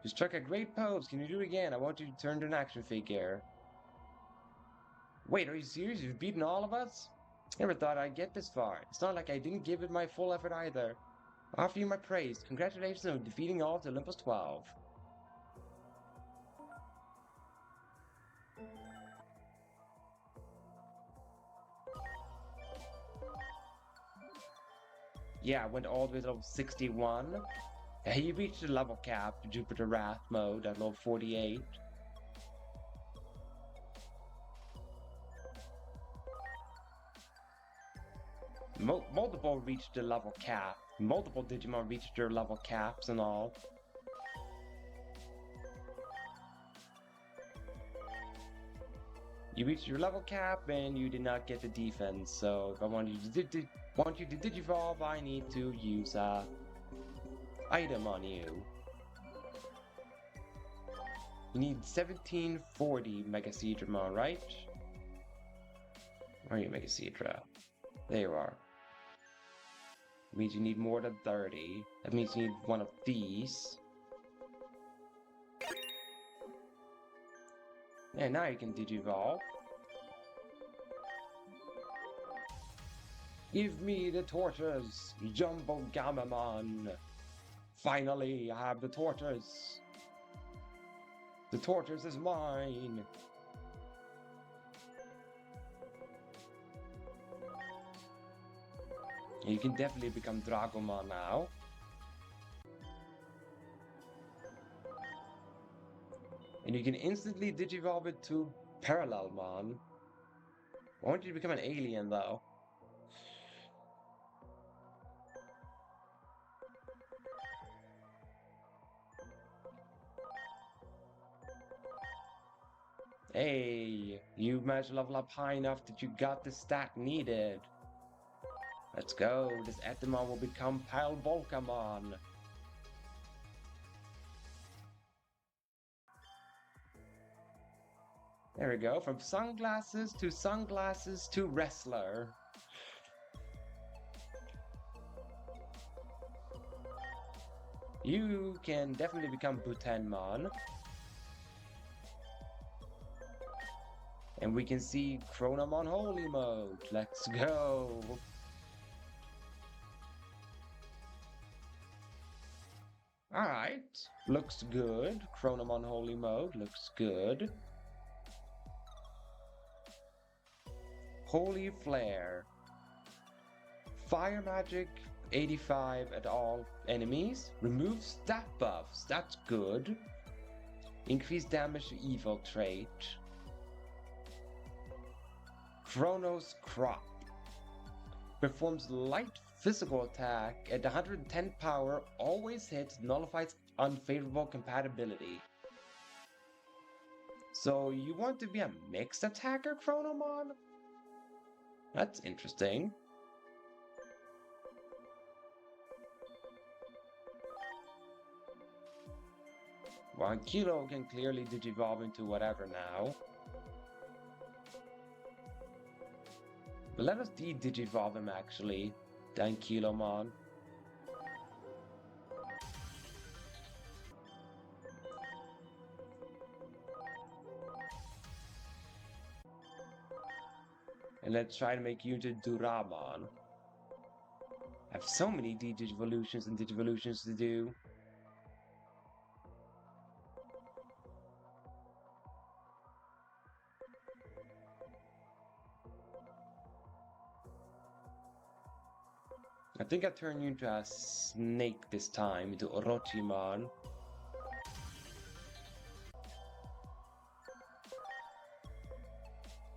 You struck a great pose. Can you do it again? I want you to turn to an action figure. Wait, are you serious? You've beaten all of us? Never thought I'd get this far. It's not like I didn't give it my full effort either. I offer you my praise. Congratulations on defeating all of Olympos XII. Yeah, I went all the way to level 61. Yeah, you reached the level cap, Jupiter Wrath mode at level 48. Multiple reached the level cap. Multiple Digimon reached their level caps and all. You reached your level cap and you did not get the defense. So if I want you to digivolve, I need to use a item on you. You need 1740 Mega Seadramon, right? Where are you, Mega Seadra? There you are. That means you need more than 30. That means you need one of these. And now you can digivolve. Give me the tortoise, Jumbo Gamamon. Finally, I have the tortoise. The tortoise is mine. You can definitely become Dragomon now. And you can instantly digivolve it to Parallelmon. I want you to become an alien though. Hey, you managed to level up high enough that you got the stat needed. Let's go, this Etemon will become Volcamon. There we go, from sunglasses to wrestler. You can definitely become Butenmon. And we can see Chronomon Holy Mode. Let's go. Alright, looks good. Chronomon Holy Mode looks good. Holy Flare. Fire Magic 85 at all enemies. Remove stat buffs, that's good. Increase damage to evil trait. Chronos Crop. Performs light physical attack at 110 power, always hits, nullifies unfavorable compatibility. So you want to be a mixed attacker, Chronomon? That's interesting. Well, Kilo can clearly digivolve into whatever now. But let us de-digivolve him actually. Dankilomon. And let's try to make you into Duramon. I have so many digivolutions and digivolutions to do. I think I turned you into a snake this time, into Orochimon.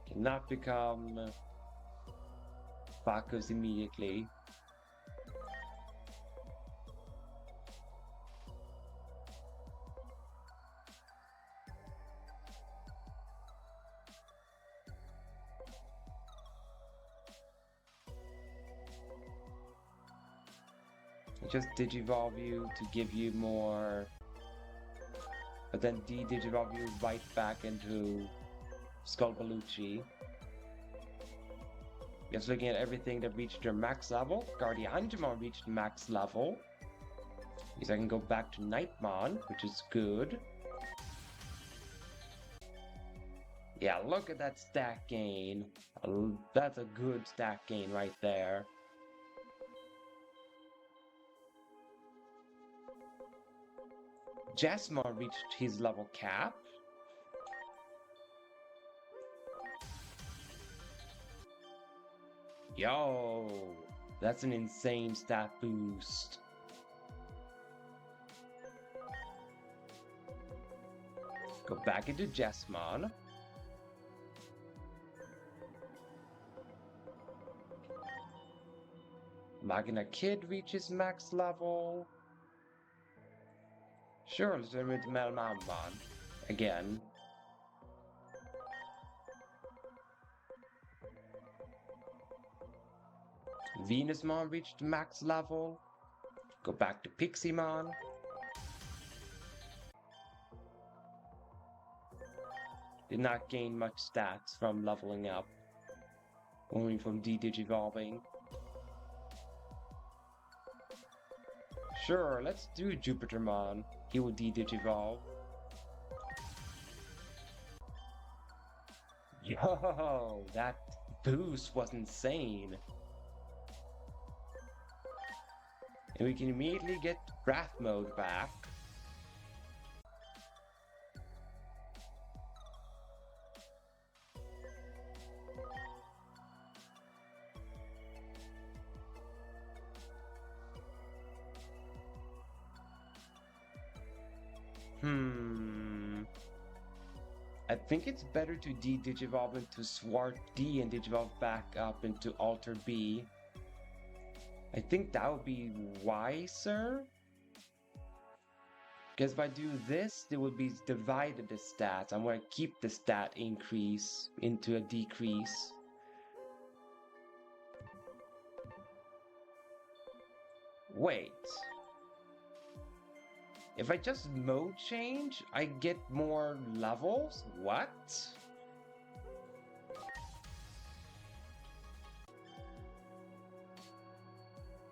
Cannot become Bacchus immediately. Just digivolve you to give you more, but then de-digivolve you right back into Skullbalucci. Just looking at everything that reached their max level. Guardiangemon reached max level. Means I can go back to Nightmon, which is good. Yeah, look at that stat gain. That's a good stat gain right there. Jasmine reached his level cap. Yo, that's an insane stat boost. Go back into Jasmine. Magna Kid reaches max level. Sure, let's turn into Melmamon again. Venusmon reached max level. Go back to Pixiemon. Did not gain much stats from leveling up. Only from de-digivolving. Sure, let's do Jupitermon. He will de-digivolve. Yo, that boost was insane. And we can immediately get Wrath mode back. I think it's better to de-digivolve into Swart D and digivolve back up into Alter B. I think that would be wiser. Because if I do this, it would be divided the stats. I'm going to keep the stat increase into a decrease. Wait. If I just mode change, I get more levels? What?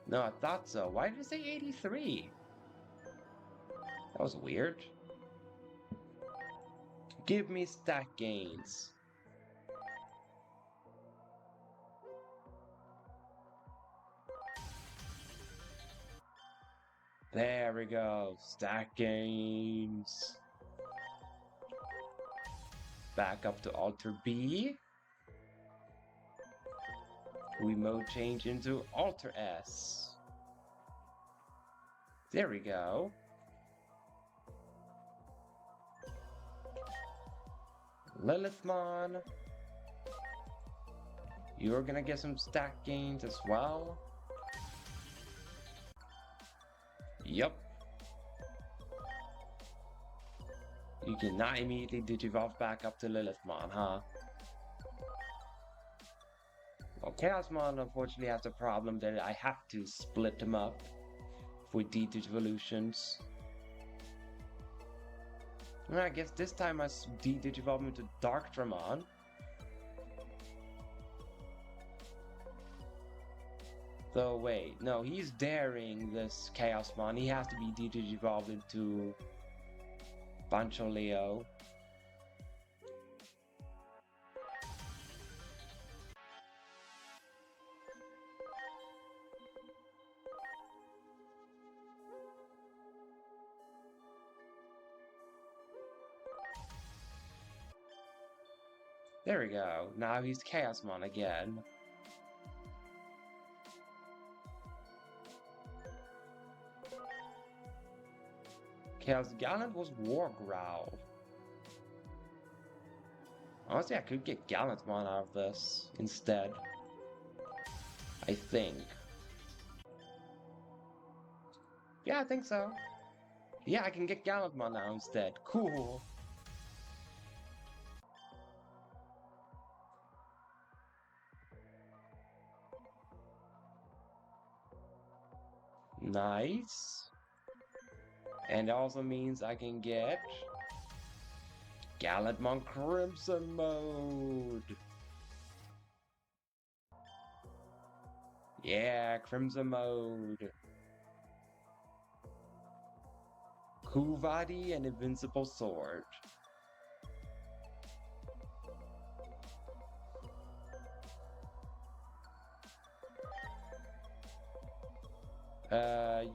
No, I thought so. Why did it say 83? That was weird. Give me stat gains. There we go. Stat gains. Back up to Alter B. We mode change into Alter S. There we go. Lilithmon. You're gonna get some stat gains as well. Yup. You cannot immediately digivolve back up to Lilithmon, huh? Well, Chaosmon unfortunately has a problem that I have to split them up for de-digivolutions. And I guess this time I de-digivolve him into Darktramon. So wait, no, he's daring this Chaosmon. He has to be de-digivolved into Bancholeo. There we go. Now he's Chaosmon again. Chaos Gallant was War Growl. Honestly, I could get Gallantmon out of this instead. I think. Yeah, I think so. Yeah, I can get Gallantmon now instead. Cool. Nice. And it also means I can get Gallantmon Crimson mode. Yeah, Crimson mode. Huvadi and Invincible Sword.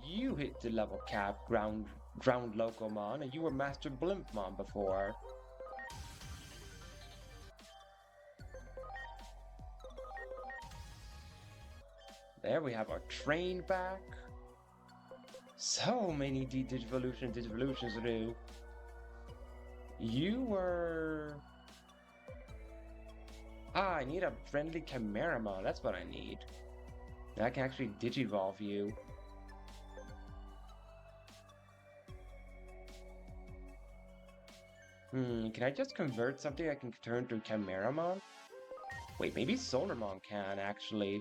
You hit the level cap, ground Locomon, and you were Master Blimpmon before. There we have our train back. So many Digivolutions to do. You were... I need a friendly Chimeramon, that's what I need. I can actually Digivolve you. Can I just convert something I can turn to Chimeramon? Wait, maybe Solarmon can, actually.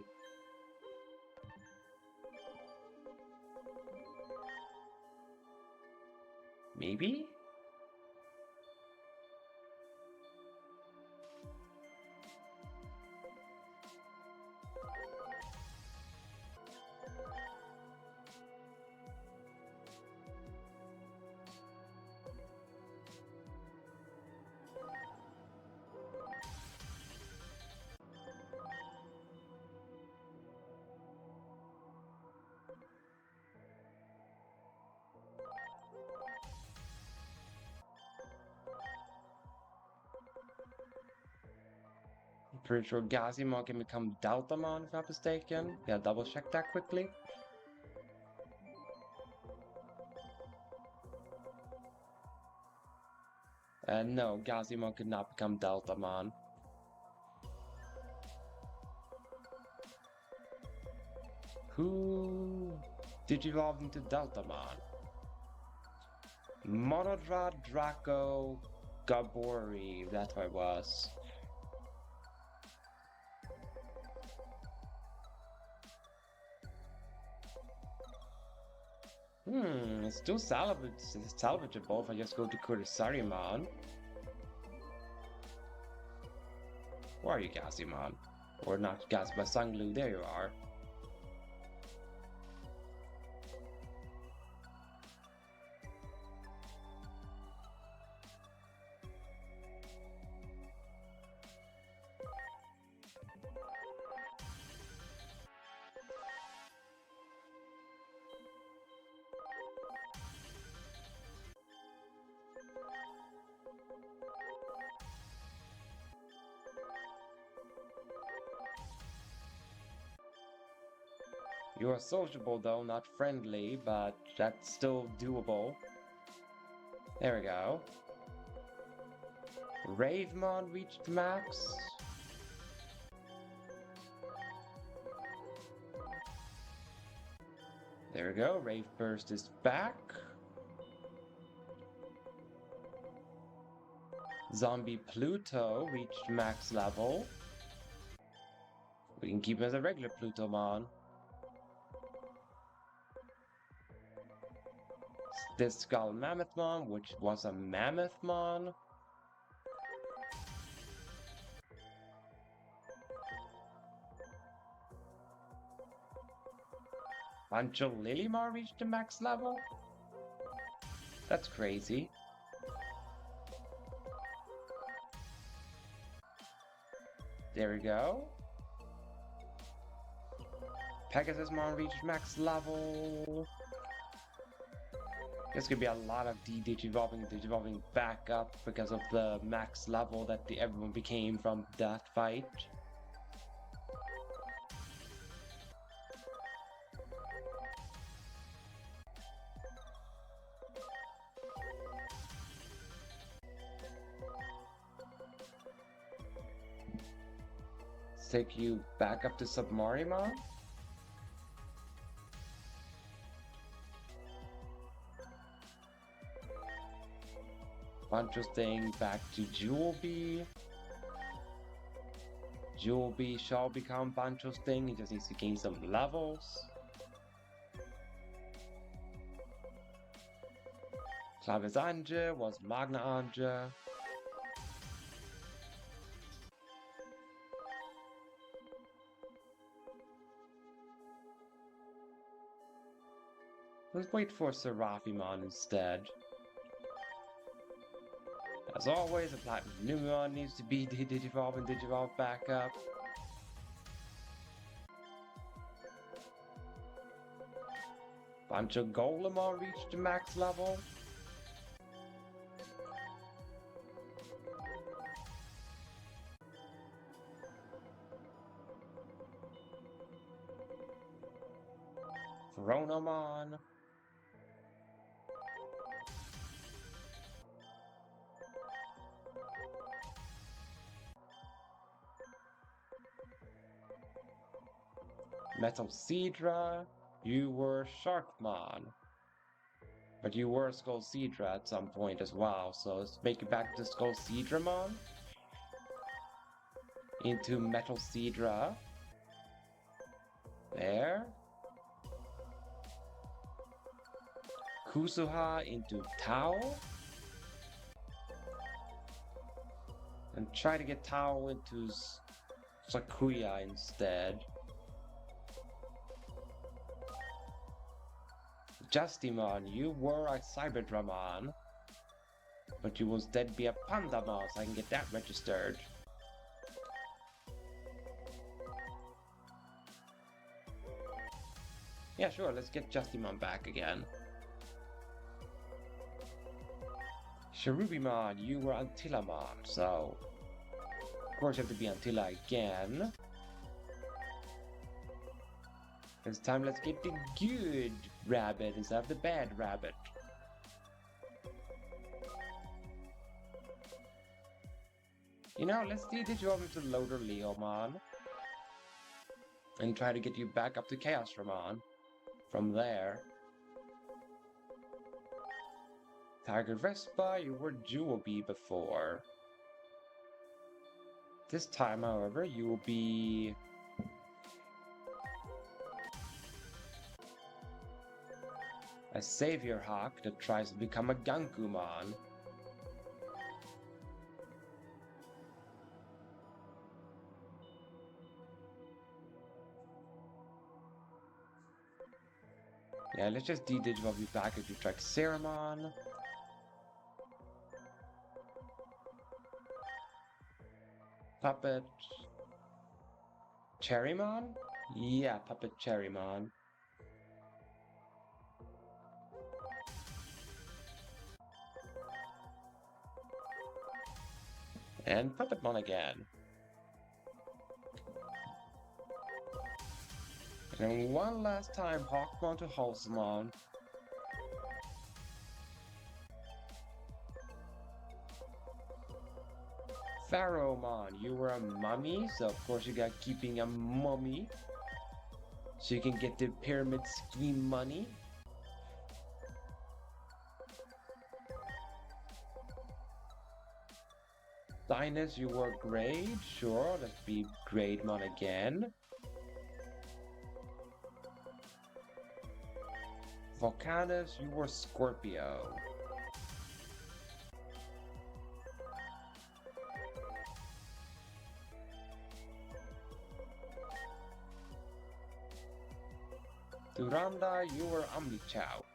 Maybe? I'm pretty sure Gazimon can become Deltamon, if I'm not mistaken. Yeah, double check that quickly. No, Gazimon could not become Deltamon. Who Digivolved into Deltamon? Monodra Draco Gabori, that's what it was. It's still salvageable if I just go to Kurisarimon. Where are you, Gazimon? Or not Gazima Sanglu, there you are. You are sociable though, not friendly, but that's still doable. There we go. Ravemon reached max. There we go, Rave Burst is back. Zombie Pluto reached max level. We can keep him as a regular Plutomon. This Skull Mammothmon, which was a Mammothmon. Pancho Lilymar reached the max level? That's crazy. There we go. Pegasusmon reached max level. There's gonna be a lot of digivolving back up because of the max level that everyone became from that fight. Let's take you back up to Submarimon. Bunch of things back to Jewelby. Jewelby shall become Bancho's thing, he just needs to gain some levels. Clavis Anja was Magna Anja. Let's wait for Seraphimon instead. As always, a platinum Numemon needs to be Digivolve and Digivolve back up. Bunch of Golemon reached the max level. Chronomon. Metal Seadra. You were Sharkmon. But you were Skull Seadra at some point as well, so let's make it back to Skull Seadramon. Into Metal Seadra. There. Kusuha into Tao. And try to get Tao into Sakuya instead. Justimon, you were a Cyberdramon. But you will instead be a Pandamon, so I can get that registered. Yeah, sure, let's get Justimon back again. Cherubimon, you were Antillamon, so... Of course you have to be Antilla again. This time let's get the good rabbit instead of the bad rabbit. You know, let's de-digivolve into Loader Leomon. And try to get you back up to Chaos Ramon. From there. Tiger Vespa, you were Jewel Bee before. This time, however, you will be... a Savior Hawk that tries to become a Gankumon. Yeah, let's just de-digivolve you back into Traxeramon. Puppet... Cherrymon? Yeah, Puppet Cherrymon. And Puppetmon again. And one last time, Hawkmon to Wholesamon. Pharaohmon, you were a mummy, so of course you got keeping a mummy. So you can get the pyramid scheme money. Sinus, you were grade, sure, let's be Grademon again. Volcanus, you were Scorpio. Duranda, you were Omnichout.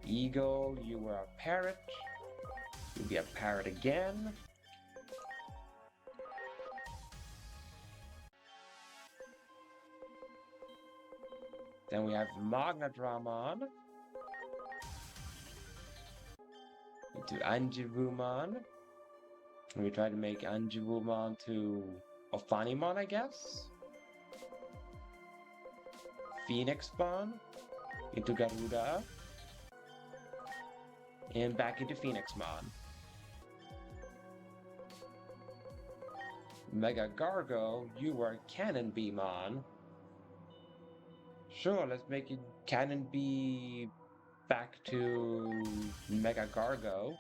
Eagle, you were a parrot. You'll be a parrot again. Then we have Magnadramon. Into Angewumon. And we try to make Angewumon to Ophanimon, I guess. Phoenixmon. Into Garuda. And back into Phoenixmon. Mega Gargo, you were Cannon Beamon. Sure, let's make it Cannon Bee back to Mega Gargo.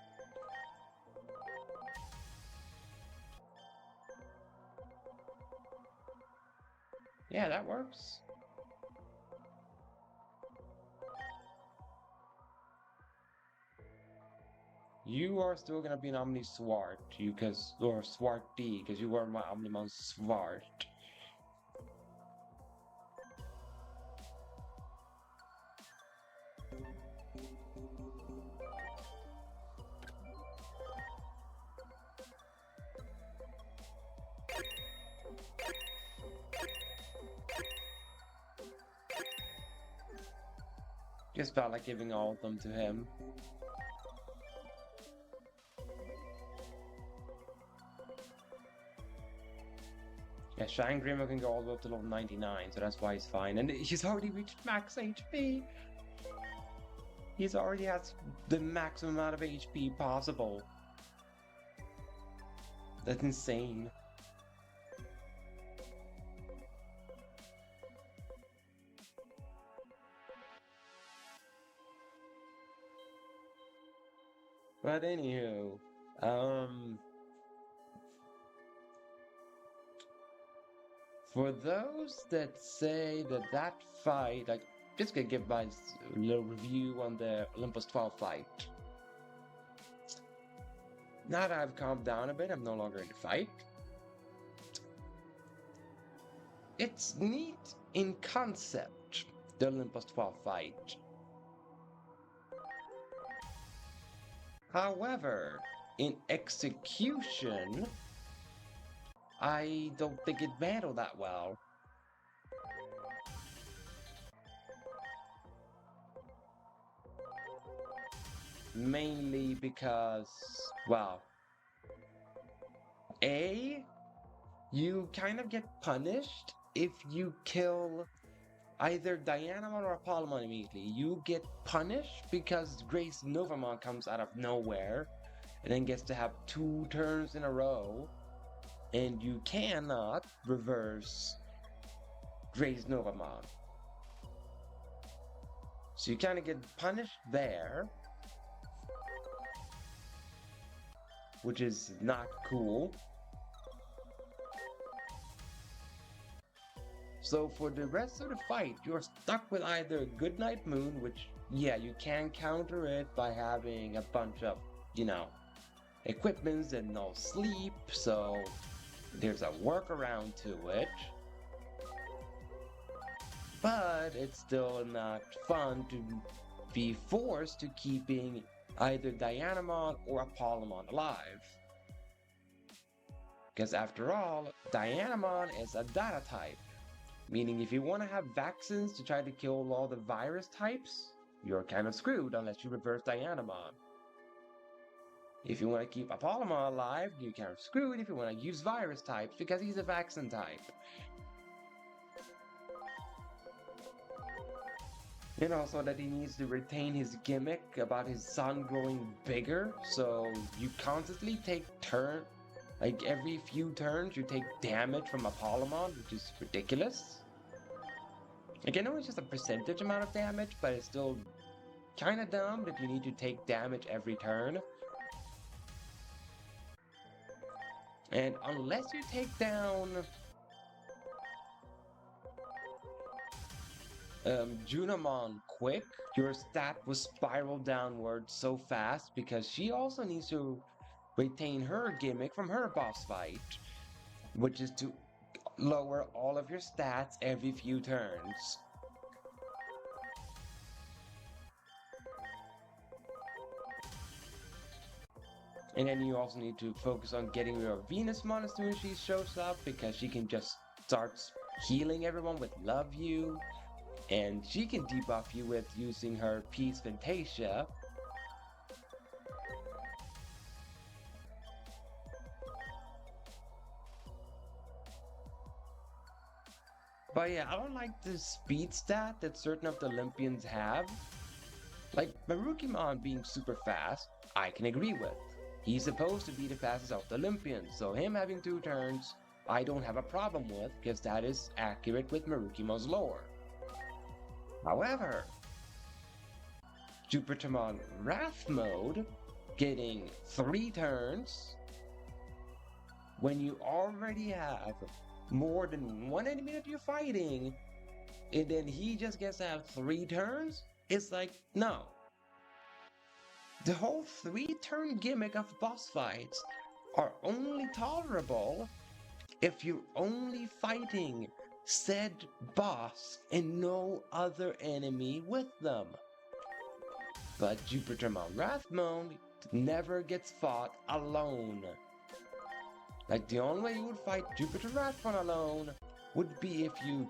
Yeah, that works. You are still gonna be an Omni Swart, or Swart D, because you were my Omnimon Swart. Just felt like giving all of them to him. Yeah, Shine Grimmer can go all the way up to level 99, so that's why he's fine. And he's already reached max HP! He's already has the maximum amount of HP possible. That's insane. But anywho, for those that say that that fight, like, just gonna give my little review on the Olympos XII fight. Now that I've calmed down a bit, I'm no longer in the fight. It's neat in concept, the Olympos XII fight. However, in execution, I don't think it handled that well. Mainly because, well, you kind of get punished if you kill either Dianamon or Apollomon immediately. You get punished because Grace Novamon comes out of nowhere and then gets to have 2 turns in a row, and you cannot reverse Grace Novamon. So you kind of get punished there, which is not cool. So for the rest of the fight, you're stuck with either Goodnight Moon, which, yeah, you can counter it by having a bunch of, equipments and no sleep, so there's a workaround to it. But it's still not fun to be forced to keeping either Dianamon or Apollomon alive. Because after all, Dianamon is a data type. Meaning if you want to have vaccines to try to kill all the virus types, you're kind of screwed unless you reverse Dianamon. If you want to keep Apollomon alive, you're kind of screwed if you want to use virus types because he's a vaccine type. And also that he needs to retain his gimmick about his son growing bigger, so you constantly take every few turns you take damage from Apollomon, which is ridiculous. Like, I know it's just a percentage amount of damage, but it's still kind of dumb that you need to take damage every turn. And unless you take down Junamon quick, your stat will spiral downward so fast because she also needs to retain her gimmick from her boss fight, which is to lower all of your stats every few turns. And then you also need to focus on getting your Venusmon as soon as she shows up, because she can just start healing everyone with Love You, and she can debuff you with using her Peace Fantasia. But yeah, I don't like the speed stat that certain of the Olympians have. Like, Marukimon being super fast, I can agree with. He's supposed to be the fastest of the Olympians, so him having 2 turns, I don't have a problem with, because that is accurate with Marukimon's lore. However, Jupitamon Wrath Mode getting 3 turns when you already have more than 1 enemy that you're fighting, and then he just gets to have 3 turns? It's like, no. The whole 3-turn gimmick of boss fights are only tolerable if you're only fighting said boss and no other enemy with them. But Jupitermon Wrathmon never gets fought alone. Like, the only way you would fight Jupiter Wrathmon alone would be if you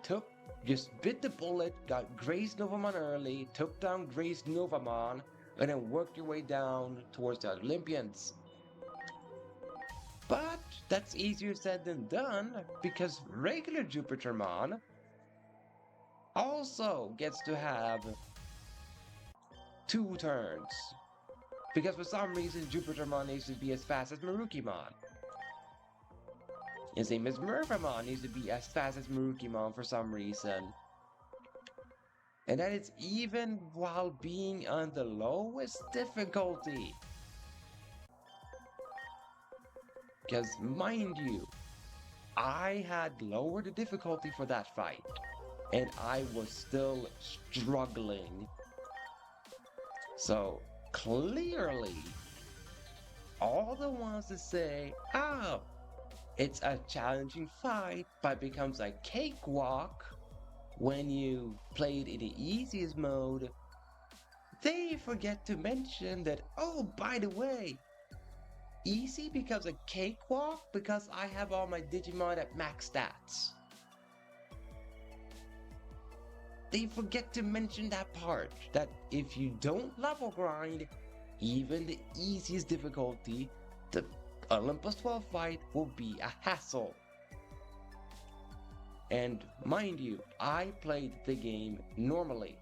just bit the bullet, got Grace Novamon early, took down Grace Novamon, and then worked your way down towards the Olympians. But that's easier said than done, because regular Jupitermon also gets to have 2 turns. Because for some reason Jupitermon needs to be as fast as Marukimon. And same as Mervamon needs to be as fast as Marukimon for some reason. And that is even while being on the lowest difficulty. Because mind you, I had lowered the difficulty for that fight. And I was still struggling. So clearly, all the ones that say, oh, it's a challenging fight, but becomes a cakewalk when you played in the easiest mode, they forget to mention that, oh, by the way, easy becomes a cakewalk because I have all my Digimon at max stats. They forget to mention that part, that if you don't level grind, even the easiest difficulty, the Olympos XII fight will be a hassle. And mind you, I played the game normally.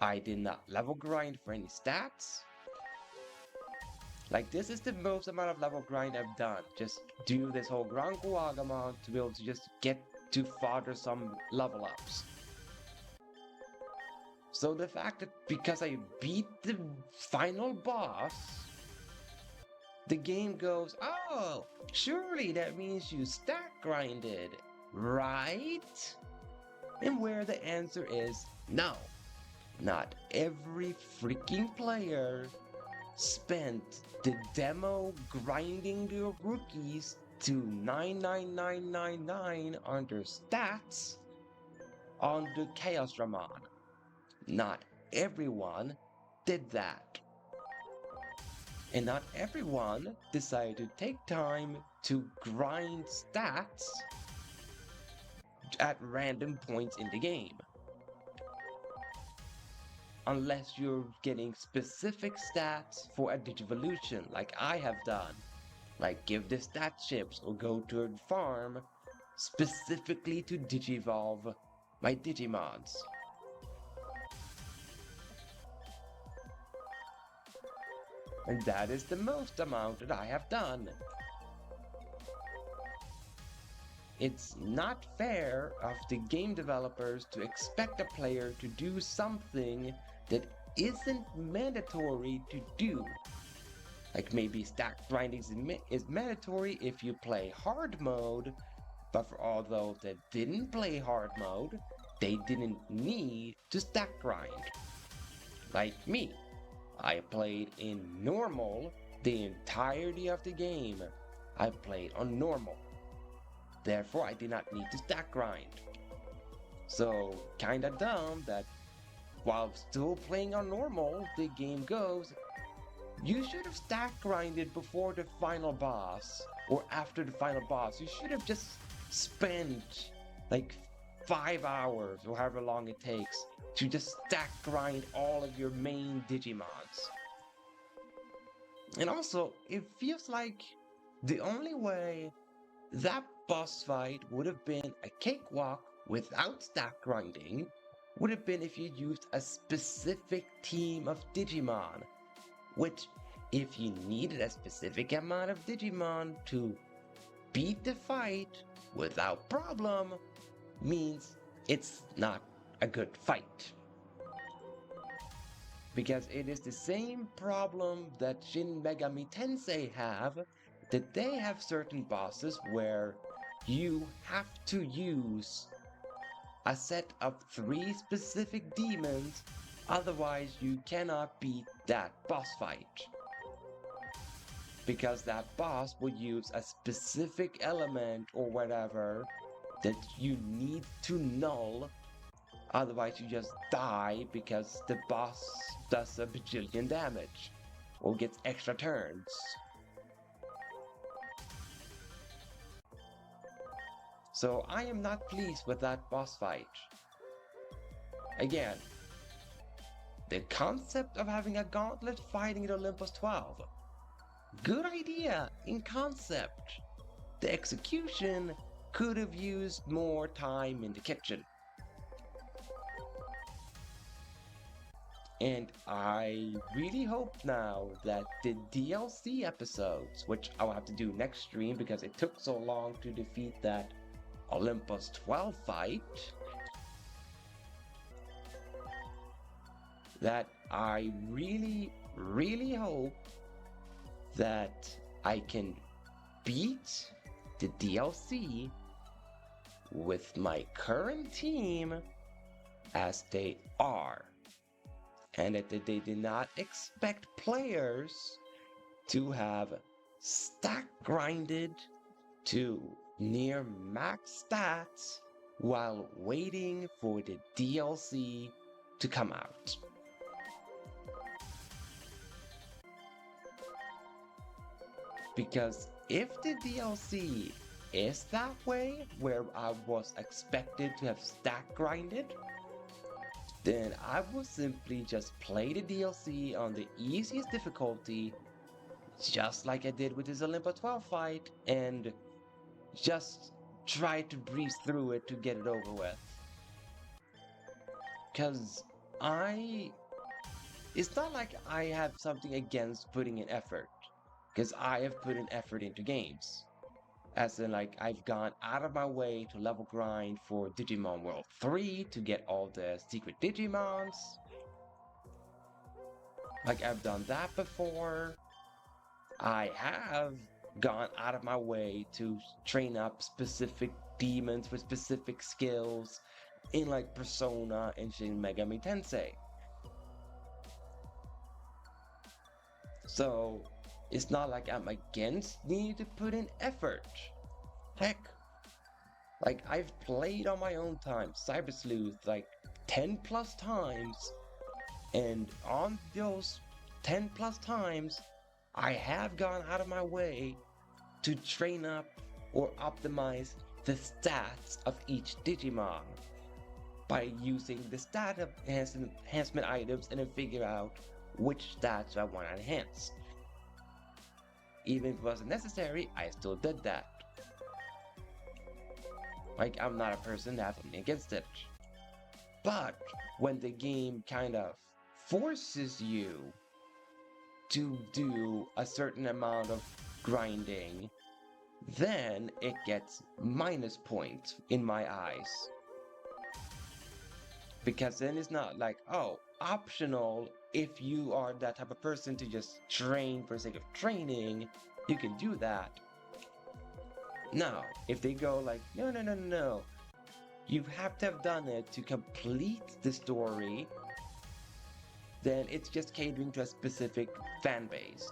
I did not level grind for any stats. Like, this is the most amount of level grind I've done. Just do this whole Grand Guagamon to be able to just get to fodder some level ups. So the fact that because I beat the final boss, the game goes, oh, surely that means you stack grinded, right? And where the answer is no. Not every freaking player spent the demo grinding their rookies to 99999 on their stats on the Chaos Ramon. Not everyone did that. And not everyone decided to take time to grind stats at random points in the game. Unless you're getting specific stats for a Digivolution, like I have done. Like give the stat chips or go to a farm specifically to Digivolve my Digimons. And that is the most amount that I have done. It's not fair of the game developers to expect a player to do something that isn't mandatory to do. Like maybe stack grinding is mandatory if you play hard mode, but for all those that didn't play hard mode, they didn't need to stack grind. Like me. I played in normal the entirety of the game. I played on normal. Therefore, I did not need to stack grind. So, kinda dumb that while still playing on normal, the game goes, you should have stack grinded before the final boss, or after the final boss. You should have just spent like 5 hours, or however long it takes, to just stack grind all of your main Digimons. And also, it feels like the only way that boss fight would have been a cakewalk without stack grinding would have been if you used a specific team of Digimon. Which, if you needed a specific amount of Digimon to beat the fight without problem, means it's not a good fight. Because it is the same problem that Shin Megami Tensei have, that they have certain bosses where you have to use a set of 3 specific demons, otherwise you cannot beat that boss fight. Because that boss will use a specific element or whatever that you need to null Otherwise, you just die because the boss does a bajillion damage or gets extra turns. So I am not pleased with that boss fight. Again, the concept of having a gauntlet fighting at Olympos XII. Good idea in concept. The execution could have used more time in the kitchen. And I really hope now that the DLC episodes, which I'll have to do next stream because it took so long to defeat that Olympos XII fight, that I really hope that I can beat the DLC with my current team as they are. And that they did not expect players to have stack grinded to near max stats while waiting for the DLC to come out. Because if the DLC is that way, where I was expected to have stack grinded, then I will simply just play the DLC on the easiest difficulty, just like I did with this Olympos XII fight, and just try to breeze through it to get it over with. Because it's not like I have something against putting in effort, because I have put in effort into games. As in, like, I've gone out of my way to level grind for Digimon World 3 to get all the secret Digimons. Like, I've done that before. I have gone out of my way to train up specific demons with specific skills in, like, Persona and Shin Megami Tensei. So, it's not like I'm against needing to put in effort. Heck, like, I've played on my own time Cyber Sleuth like 10 plus times, and on those 10 plus times, I have gone out of my way to train up or optimize the stats of each Digimon by using the stat enhancement items and then figure out which stats I want to enhance. Even if it wasn't necessary, I still did that. Like, I'm not a person that has something against it. But when the game kind of forces you to do a certain amount of grinding, then it gets minus points in my eyes. Because then it's not like, oh, optional. If you are that type of person to just train for the sake of training, you can do that. Now, if they go like, no, you have to have done it to complete the story, then it's just catering to a specific fan base.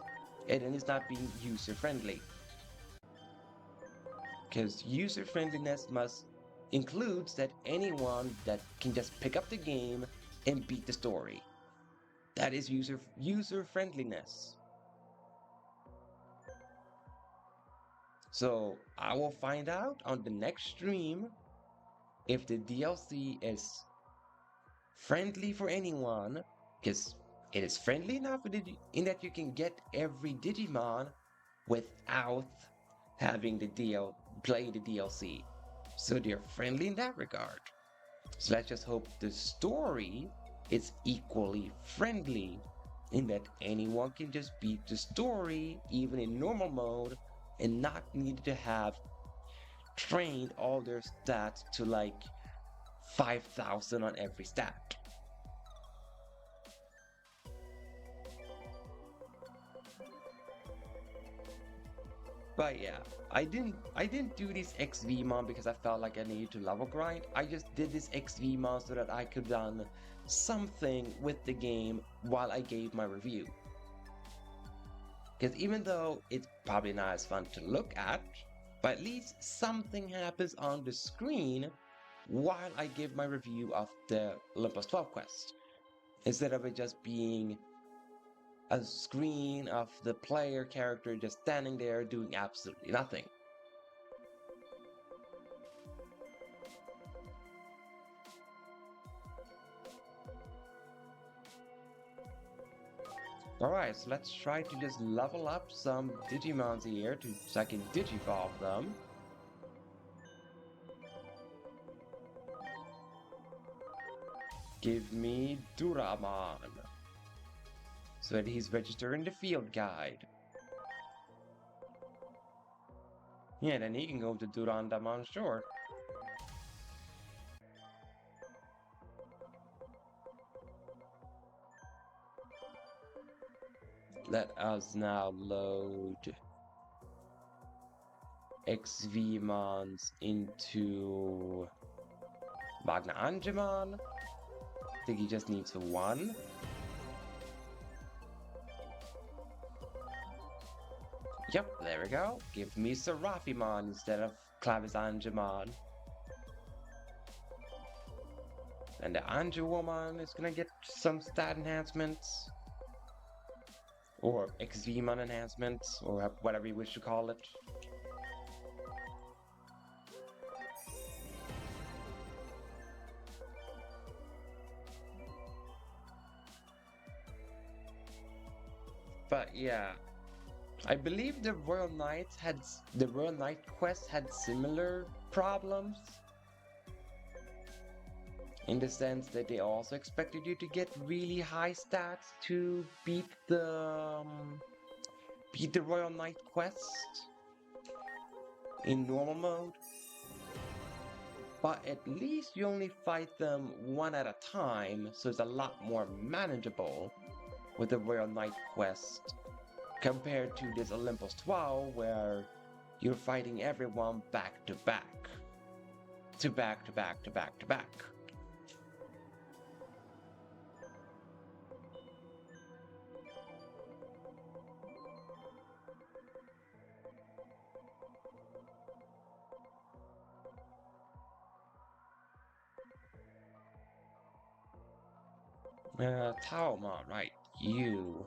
And then it's not being user-friendly. Because user-friendliness includes that anyone that can just pick up the game and beat the story. That is user-friendliness. So I will find out on the next stream if the DLC is friendly for anyone, because it is friendly enough in that you can get every Digimon without having play the DLC. So they're friendly in that regard. So let's just hope the story is equally friendly in that anyone can just beat the story even in normal mode and not need to have trained all their stats to like 5,000 on every stat. But yeah, I didn't do this XVmon because I felt like I needed to level grind. I just did this XVmon so that I could done something with the game while I gave my review. Because even though it's probably not as fun to look at, but at least something happens on the screen while I give my review of the Olympos XII quest, instead of it just being a screen of the player character just standing there doing absolutely nothing. Alright, so let's try to just level up some Digimons here so I can Digivolve them. Give me Duramon, so that he's registered in the field guide. Yeah, then he can go to Durandamon, sure. Let us now load XVmons into Magna Angemon. I think he just needs one. Yep, there we go. Give me Serafimon instead of Clavis Angemon. And the Angelwoman is gonna get some stat enhancements. Or XVmon enhancements, or whatever you wish to call it. But yeah, I believe the Royal Knight quest had similar problems. In the sense that they also expected you to get really high stats to beat the Royal Knight quest in normal mode. But at least you only fight them one at a time, so it's a lot more manageable with the Royal Knight quest compared to this Olympos XII, where you're fighting everyone back to back. To back to back to back to back. Taomon, right, you.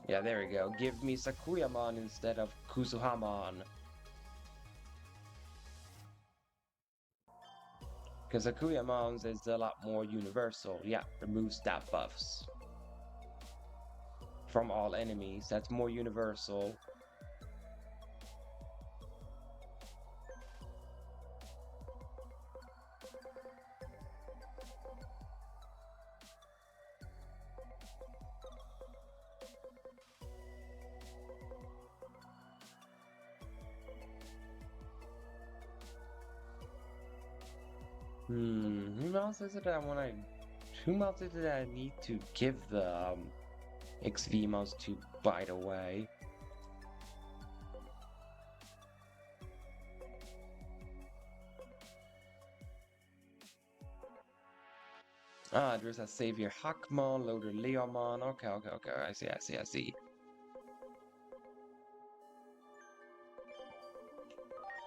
Yeah, there we go. Give me Sakuyamon instead of Kusuhamon. Because Sakuyamon's is a lot more universal. Yeah, removes stat buffs from all enemies. That's more universal. Who else is it that who else is it that I need to give the XVmons to, by the way? Ah, there's a Savior Hakmon, Loader Leomon. Okay, I see.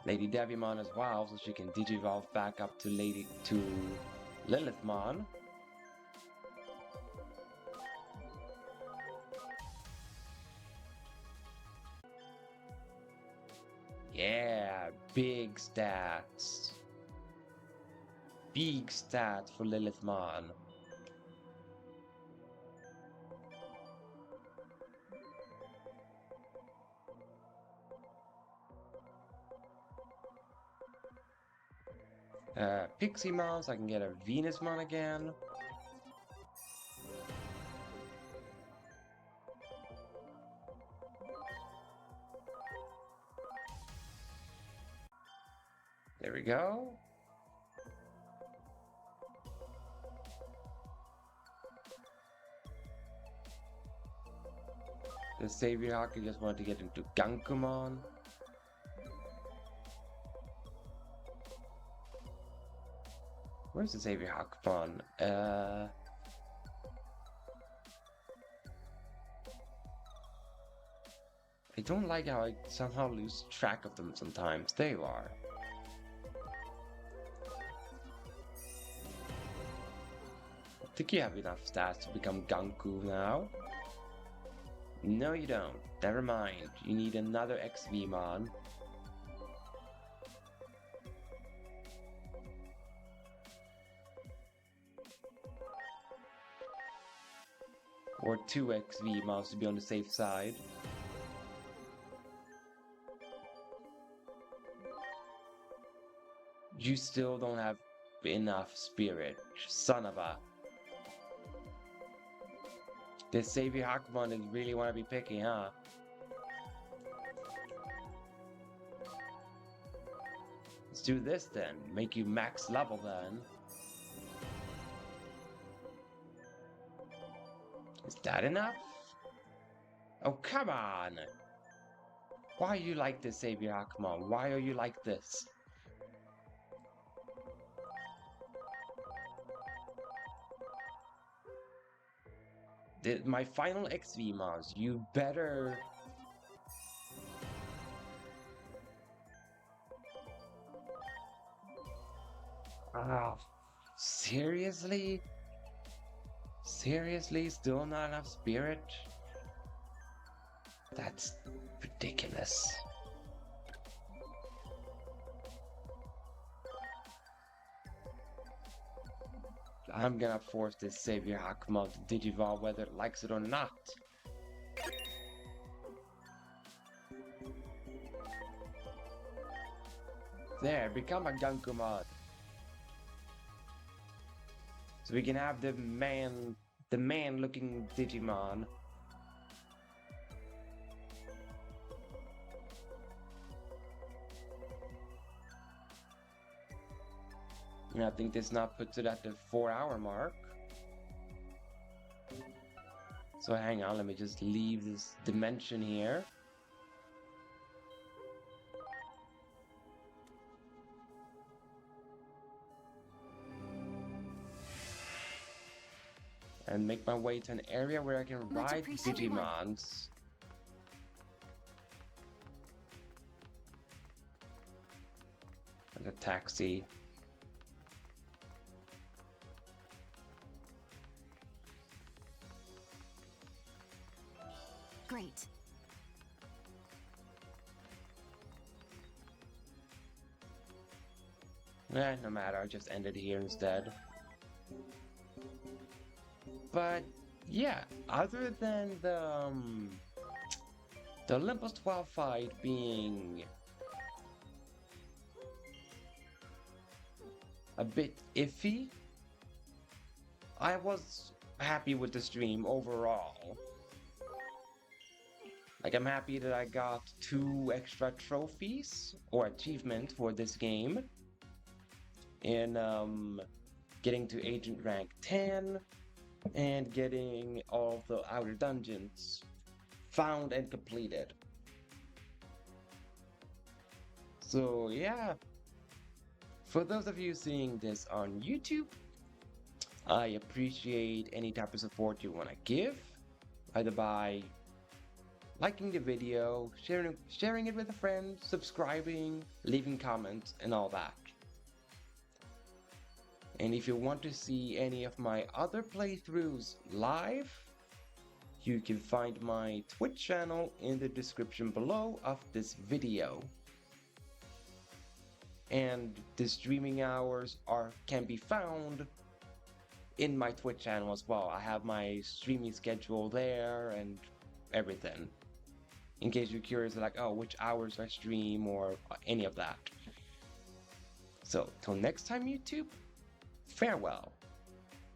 Lady Devimon as well, so she can Digivolve back up to Lilithmon. Yeah, big stats. Big stats for Lilithmon. Pixiemon, so I can get a Venusmon again. There we go. The Savior Hawk, I just wanted to get into Gankumon. Where's the Savior Hawk Pon? don't like how I somehow lose track of them sometimes. There you are. I think you have enough stats to become Ganku now. No, you don't. Never mind. You need another XVmon. Or 2 XVmons to be on the safe side. You still don't have enough spirit, son of a... This Savior Hakumon didn't really want to be picky, huh? Let's do this then. Make you max level then. Is that enough? Oh, come on! Why are you like this, Savior Hakumon? Why are you like this? My final XVmons, you better... Ah, seriously? Seriously? Still not enough spirit? That's ridiculous. I'm gonna force this Savior Hakumon to Digivolve whether it likes it or not. There, become a Gankumon. So we can have the man-looking Digimon. And I think this now puts it at the 4-hour mark. So hang on, let me just leave this dimension here. And make my way to an area where I can ride Digimons. Like a taxi. Great. No matter, I'll just end it here instead. But yeah, other than the Olympos XII fight being a bit iffy, I was happy with the stream overall. Like, I'm happy that I got 2 extra trophies or achievements for this game in getting to Agent rank 10 and getting all the outer dungeons found and completed. So yeah, for those of you seeing this on YouTube, I appreciate any type of support you want to give, either by liking the video, sharing it with a friend, subscribing, leaving comments, and all that. And if you want to see any of my other playthroughs live, you can find my Twitch channel in the description below of this video. And the streaming hours can be found in my Twitch channel as well. I have my streaming schedule there and everything. In case you're curious, like, oh, which hours I stream or any of that. So, till next time, YouTube, farewell.